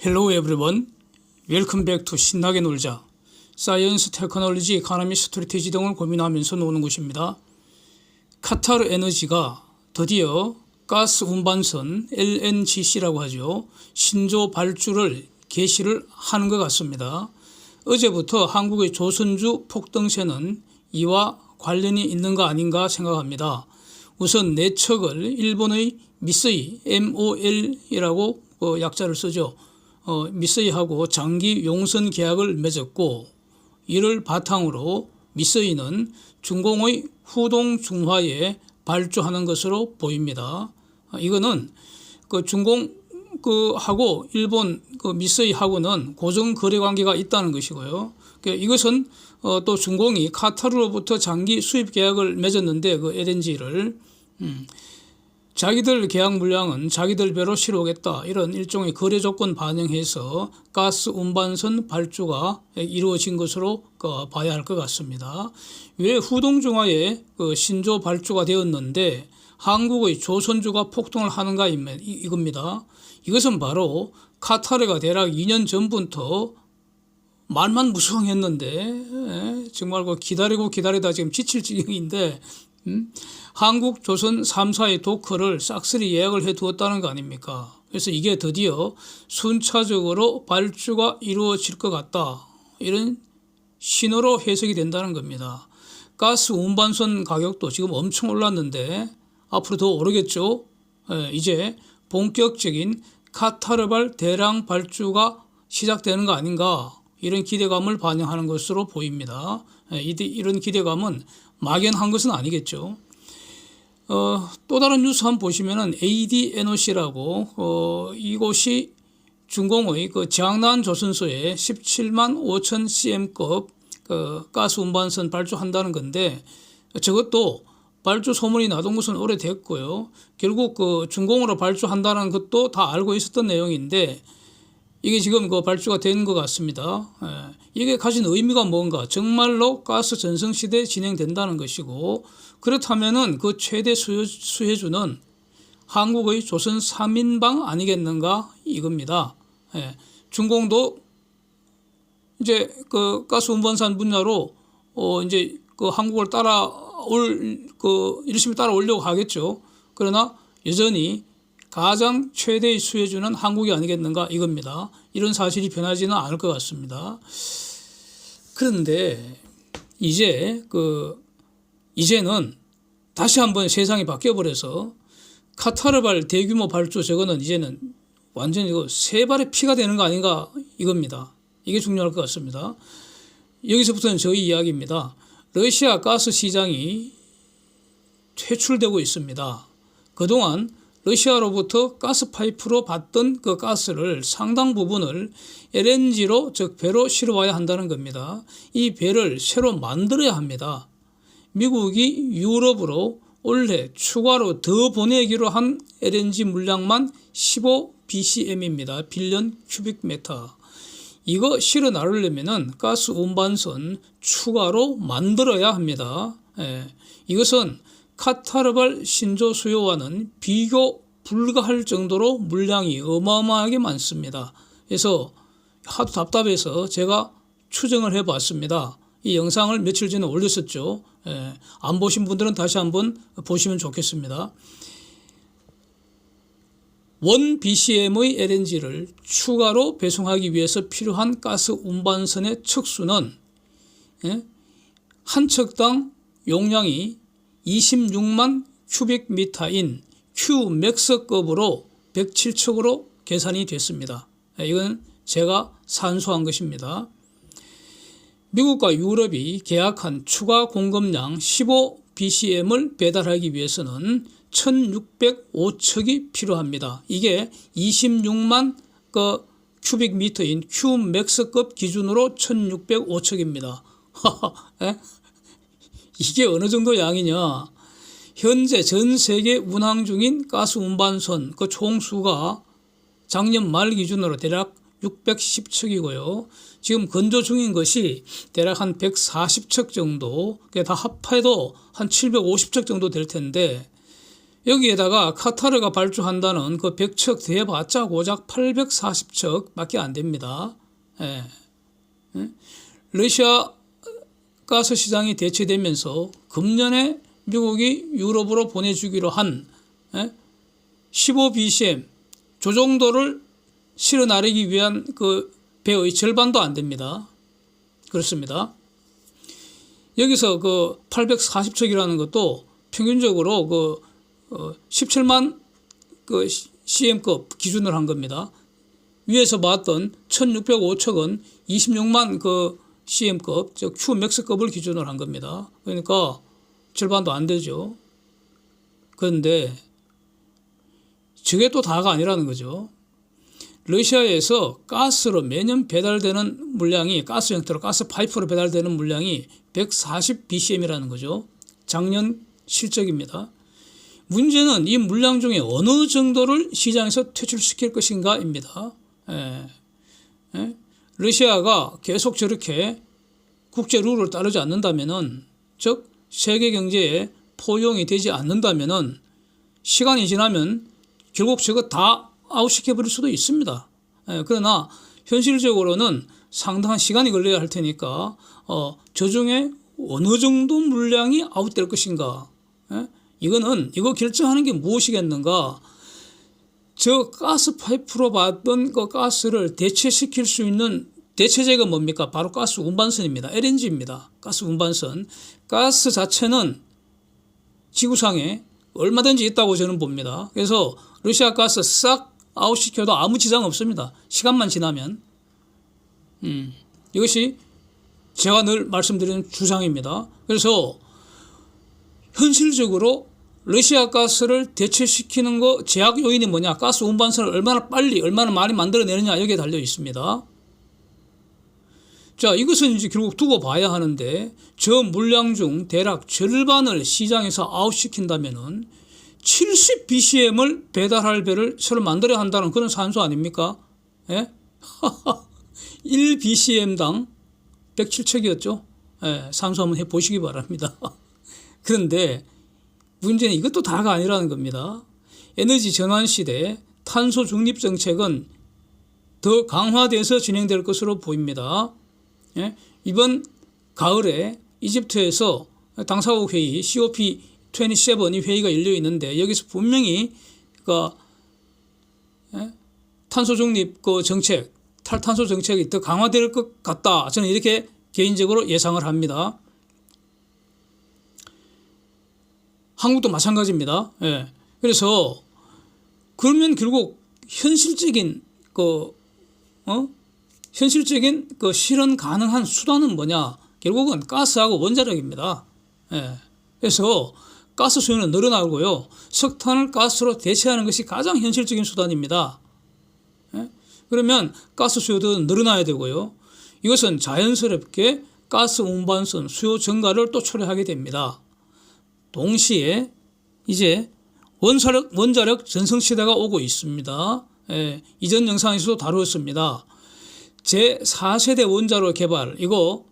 Hello everyone. Welcome back to 신나게 놀자. 사이언스, 테크놀로지, 이코노미, 스트래티지 등을 고민하면서 노는 곳입니다. 카타르 에너지가 드디어 가스 운반선 LNGC라고 하죠. 신조 발주를 개시를 하는 것 같습니다. 어제부터 한국의 조선주 폭등세는 이와 관련이 있는 거 아닌가 생각합니다. 우선 내척을 일본의 미쓰이 MOL이라고 약자를 쓰죠. 미쓰이하고 장기 용선 계약을 맺었고, 이를 바탕으로 미쓰이는 중공의 후동중화에 발주하는 것으로 보입니다. 이거는 중공 하고 일본 미쓰이하고는 고정 거래 관계가 있다는 것이고요. 이것은 또 중공이 카타르로부터 장기 수입 계약을 맺었는데 LNG를 자기들 계약 물량은 자기들 배로 실어오겠다, 이런 일종의 거래 조건 반영해서 가스 운반선 발주가 이루어진 것으로 봐야 할 것 같습니다. 왜 후동중화에 신조 발주가 되었는데 한국의 조선주가 폭등을 하는가 이겁니다. 이것은 바로 카타르가 대략 2년 전부터 말만 무성했는데 정말 기다리다 지금 지칠 지경인데 한국, 조선 3사의 도커를 싹쓸이 예약을 해두었다는 거 아닙니까? 그래서 이게 드디어 순차적으로 발주가 이루어질 것 같다, 이런 신호로 해석이 된다는 겁니다. 가스 운반선 가격도 지금 엄청 올랐는데 앞으로 더 오르겠죠. 이제 본격적인 카타르발 대량 발주가 시작되는 거 아닌가, 이런 기대감을 반영하는 것으로 보입니다. 이런 기대감은 막연한 것은 아니겠죠. 또 다른 뉴스 한번 보시면은 ADNOC라고 이곳이 중공의 지angnan 조선소에 17만 5천 cm급 가스 운반선 발주한다는 건데, 저것도 발주 소문이 나던 것은 오래됐고요. 결국 중공으로 발주한다는 것도 다 알고 있었던 내용인데 이게 지금 발주가 된 것 같습니다. 이게 가진 의미가 뭔가, 정말로 가스 전성시대 진행된다는 것이고, 그렇다면은 그 최대 수혜주는 한국의 조선 3인방 아니겠는가 이겁니다. 중공도 이제 가스 운반선 분야로 이제 한국을 열심히 따라오려고 하겠죠. 그러나 여전히 가장 최대의 수혜주는 한국이 아니겠는가 이겁니다. 이런 사실이 변하지는 않을 것 같습니다. 그런데 이제는 다시 한번 세상이 바뀌어버려서 카타르발 대규모 발주, 저거는 이제는 완전히 세 발의 피가 되는 거 아닌가 이겁니다. 이게 중요할 것 같습니다. 여기서부터는 저희 이야기입니다. 러시아 가스 시장이 퇴출되고 있습니다. 그동안 러시아로부터 가스파이프로 받던 그 가스를 상당 부분을 LNG로, 즉 배로 실어와야 한다는 겁니다. 이 배를 새로 만들어야 합니다. 미국이 유럽으로 올해 추가로 더 보내기로 한 LNG 물량만 15BCM입니다. 빌리언 큐빅미터. 이거 실어 나르려면은 가스 운반선 추가로 만들어야 합니다. 이것은 카타르발 신조 수요와는 비교 불가할 정도로 물량이 어마어마하게 많습니다. 그래서 하도 답답해서 제가 추정을 해봤습니다. 이 영상을 며칠 전에 올렸었죠. 안 보신 분들은 다시 한번 보시면 좋겠습니다. 1BCM의 LNG를 추가로 배송하기 위해서 필요한 가스 운반선의 척수는 한 척당 용량이 26만 큐빅미터인 Qmax급으로 107척으로 계산이 됐습니다. 이건 제가 산수한 것입니다. 미국과 유럽이 계약한 추가 공급량 15BCM을 배달하기 위해서는 1605척이 필요합니다. 이게 26만 큐빅미터인 Qmax급 기준으로 1605척입니다. 이게 어느 정도 양이냐? 현재 전 세계 운항 중인 가스 운반선 총수가 작년 말 기준으로 대략 610척이고요. 지금 건조 중인 것이 대략 한 140척 정도, 다 합해도 한 750척 정도 될 텐데, 여기에다가 카타르가 발주한다는 그 100척 대봤자 고작 840척밖에 안 됩니다. 예. 러시아 가스 시장이 대체되면서 금년에 미국이 유럽으로 보내주기로 한 15bcm 저 정도를 실어 나르기 위한 그 배의 절반도 안 됩니다. 그렇습니다. 여기서 그 840척이라는 것도 평균적으로 그 17만 그 CM급 기준으로 한 겁니다. 위에서 봤던 1605척은 26만 그 CM급, 즉 QMAX급을 기준으로 한 겁니다. 그러니까 절반도 안 되죠. 그런데 저게 또 다가 아니라는 거죠. 러시아에서 가스로 매년 배달되는 물량이 가스 형태로 가스 파이프로 배달되는 물량이 140bcm이라는 거죠. 작년 실적입니다. 문제는 이 물량 중에 어느 정도를 시장에서 퇴출시킬 것인가입니다. 러시아가 계속 저렇게 국제 룰을 따르지 않는다면은, 즉 세계 경제에 포용이 되지 않는다면은 시간이 지나면 결국 저거 다 아웃시켜버릴 수도 있습니다. 그러나 현실적으로는 상당한 시간이 걸려야 할 테니까 저 중에 어느 정도 물량이 아웃될 것인가, 이거 결정하는 게 무엇이겠는가. 저 가스 파이프로 받던 그 가스를 대체시킬 수 있는 대체제가 뭡니까? 바로 가스 운반선입니다. LNG입니다. 가스 운반선. 가스 자체는 지구상에 얼마든지 있다고 저는 봅니다. 그래서 러시아 가스 싹 아웃시켜도 아무 지장 없습니다. 시간만 지나면. 이것이 제가 늘 말씀드리는 주장입니다. 그래서 현실적으로 러시아 가스를 대체시키는 거 제약 요인이 뭐냐? 가스 운반선을 얼마나 빨리, 얼마나 많이 만들어내느냐, 여기에 달려 있습니다. 자, 이것은 이제 결국 두고 봐야 하는데, 저 물량 중 대략 절반을 시장에서 아웃시킨다면은 70bcm을 배달할 배를 새로 만들어야 한다는 그런 산수 아닙니까? 예? 1bcm당 107척이었죠. 예, 산수 한번 해보시기 바랍니다. 그런데 문제는 이것도 다가 아니라는 겁니다. 에너지 전환 시대 탄소 중립 정책은 더 강화돼서 진행될 것으로 보입니다. 예? 이번 가을에 이집트에서 당사국 회의 COP27이 회의가 열려 있는데, 여기서 분명히 그 탄소 중립 그 정책, 탈탄소 정책이 더 강화될 것 같다. 저는 이렇게 개인적으로 예상을 합니다. 한국도 마찬가지입니다. 예. 그래서 그러면 결국 현실적인 그 실현 가능한 수단은 뭐냐? 결국은 가스하고 원자력입니다. 예. 그래서 가스 수요는 늘어나고요. 석탄을 가스로 대체하는 것이 가장 현실적인 수단입니다. 예? 그러면 가스 수요도 늘어나야 되고요. 이것은 자연스럽게 가스 운반선 수요 증가를 또 초래하게 됩니다. 동시에 이제 원자력 전성시대가 오고 있습니다. 예, 이전 영상에서도 다루었습니다. 제4세대 원자로 개발, 이거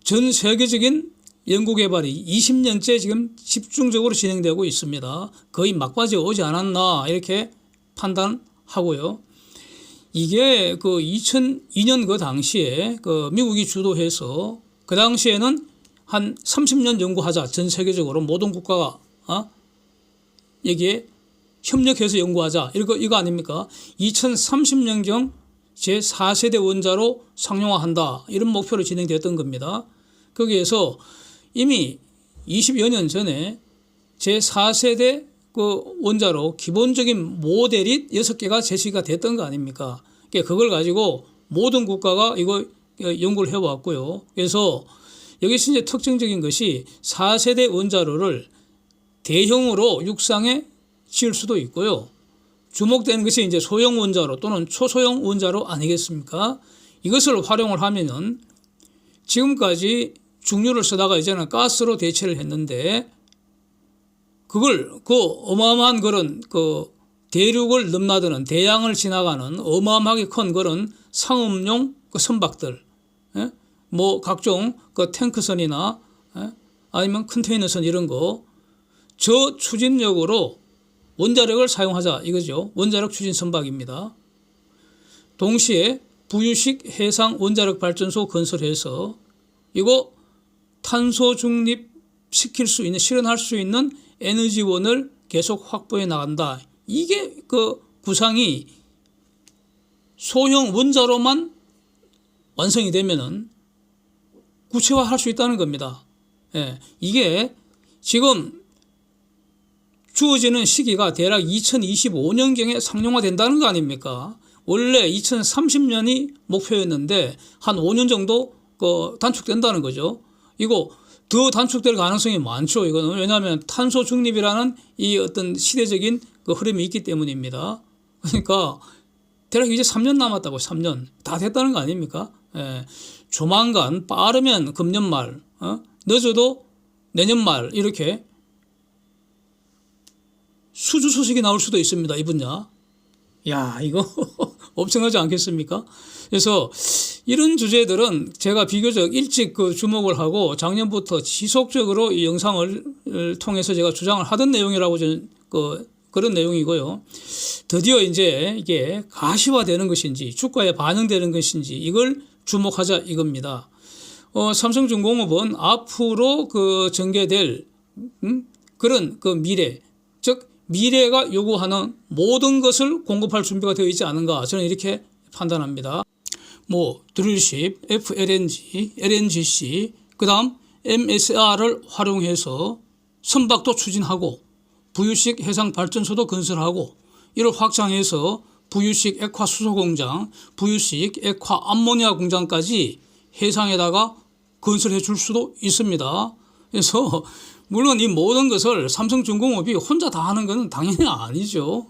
전 세계적인 연구개발이 20년째 지금 집중적으로 진행되고 있습니다. 거의 막바지에 오지 않았나 이렇게 판단하고요. 이게 그 2002년 그 당시에 그 미국이 주도해서 그 당시에는 한 30년 연구하자, 전 세계적으로 모든 국가가 여기에 협력해서 연구하자, 이거 아닙니까? 2030년경 제4세대 원자로 상용화한다, 이런 목표로 진행되었던 겁니다. 거기에서 이미 20여 년 전에 제4세대 그 원자로 기본적인 모델이 6개가 제시가 됐던 거 아닙니까? 그걸 가지고 모든 국가가 이거 연구를 해왔고요. 그래서 여기서 이제 특징적인 것이 4세대 원자로를 대형으로 육상에 지을 수도 있고요. 주목되는 것이 이제 소형 원자로 또는 초소형 원자로 아니겠습니까? 이것을 활용을 하면은 지금까지 중유를 쓰다가 이제는 가스로 대체를 했는데, 그걸 어마어마한 그런 대륙을 넘나드는, 대양을 지나가는 어마어마하게 큰 그런 상업용 선박들, 예? 뭐 각종 탱크선이나 아니면 컨테이너선 이런 거, 저 추진력으로 원자력을 사용하자 이거죠. 원자력 추진 선박입니다. 동시에 부유식 해상 원자력 발전소 건설해서 이거 탄소 중립 시킬 수 있는, 실현할 수 있는 에너지원을 계속 확보해 나간다. 이게 그 구상이 소형 원자로만 완성이 되면은 구체화할 수 있다는 겁니다. 예, 이게 지금 주어지는 시기가 대략 2025년경에 상용화된다는 거 아닙니까? 원래 2030년이 목표였는데 한 5년 정도 단축된다는 거죠. 이거 더 단축될 가능성이 많죠. 이거는 왜냐하면 탄소 중립이라는 이 어떤 시대적인 그 흐름이 있기 때문입니다. 그러니까 대략 이제 3년 남았다고. 3년 다 됐다는 거 아닙니까? 예, 조만간 빠르면 금년 말, 늦어도 내년 말 이렇게 수주 소식이 나올 수도 있습니다. 이 분야. 야, 이거 엄청나지 않겠습니까? 그래서 이런 주제들은 제가 비교적 일찍 그 주목을 하고 작년부터 지속적으로 이 영상을 통해서 제가 주장을 하던 내용이라고 저는 그런 내용이고요. 드디어 이제 이게 가시화되는 것인지 주가에 반영되는 것인지 이걸 주목하자 이겁니다. 삼성중공업은 앞으로 그 전개될 그런 그 미래, 즉 미래가 요구하는 모든 것을 공급할 준비가 되어 있지 않은가 저는 이렇게 판단합니다. 드릴십, FLNG, LNGC, 그 다음 MSR을 활용해서 선박도 추진하고 부유식 해상발전소도 건설하고 이를 확장해서 부유식 액화 수소공장, 부유식 액화 암모니아 공장까지 해상에다가 건설해 줄 수도 있습니다. 그래서 물론 이 모든 것을 삼성중공업이 혼자 다 하는 것은 당연히 아니죠.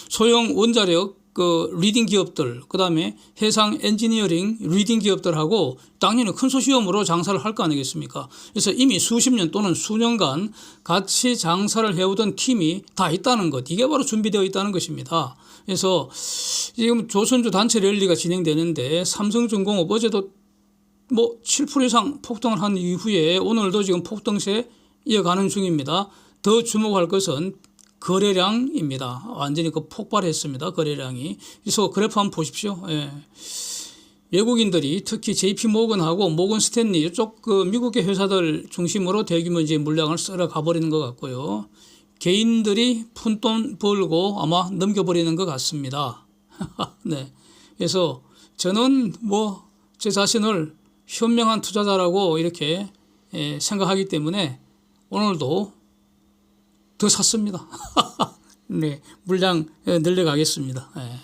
소형 원자력 그 리딩 기업들, 그 다음에 해상 엔지니어링 리딩 기업들하고 당연히 컨소시엄으로 장사를 할 거 아니겠습니까? 그래서 이미 수십 년 또는 수년간 같이 장사를 해오던 팀이 다 있다는 것, 이게 바로 준비되어 있다는 것입니다. 그래서 지금 조선주 단체 랠리가 진행되는데 삼성중공업 어제도 7% 이상 폭등을 한 이후에 오늘도 지금 폭등세 이어가는 중입니다. 더 주목할 것은 거래량입니다. 완전히 폭발했습니다. 거래량이. 그래서 그래프 한번 보십시오. 예. 외국인들이 특히 JP모건하고 모건 스탠리 이쪽 그 미국의 회사들 중심으로 대규모 이제 물량을 쓸어 가버리는 것 같고요. 개인들이 푼돈 벌고 아마 넘겨버리는 것 같습니다. 네. 그래서 저는 제 자신을 현명한 투자자라고 이렇게 생각하기 때문에 오늘도 더 샀습니다. 네, 물량 늘려가겠습니다. 네.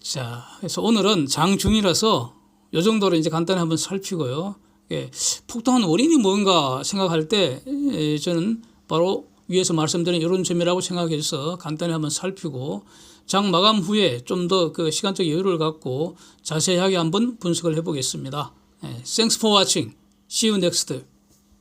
자, 그래서 오늘은 장중이라서 이 정도로 이제 간단히 한번 살피고요. 폭등한 원인이 뭔가 생각할 때 저는 바로 위에서 말씀드린 이런 점이라고 생각해서 간단히 한번 살피고 장 마감 후에 좀 더 그 시간적 여유를 갖고 자세하게 한번 분석을 해보겠습니다. Thanks for watching. See you next.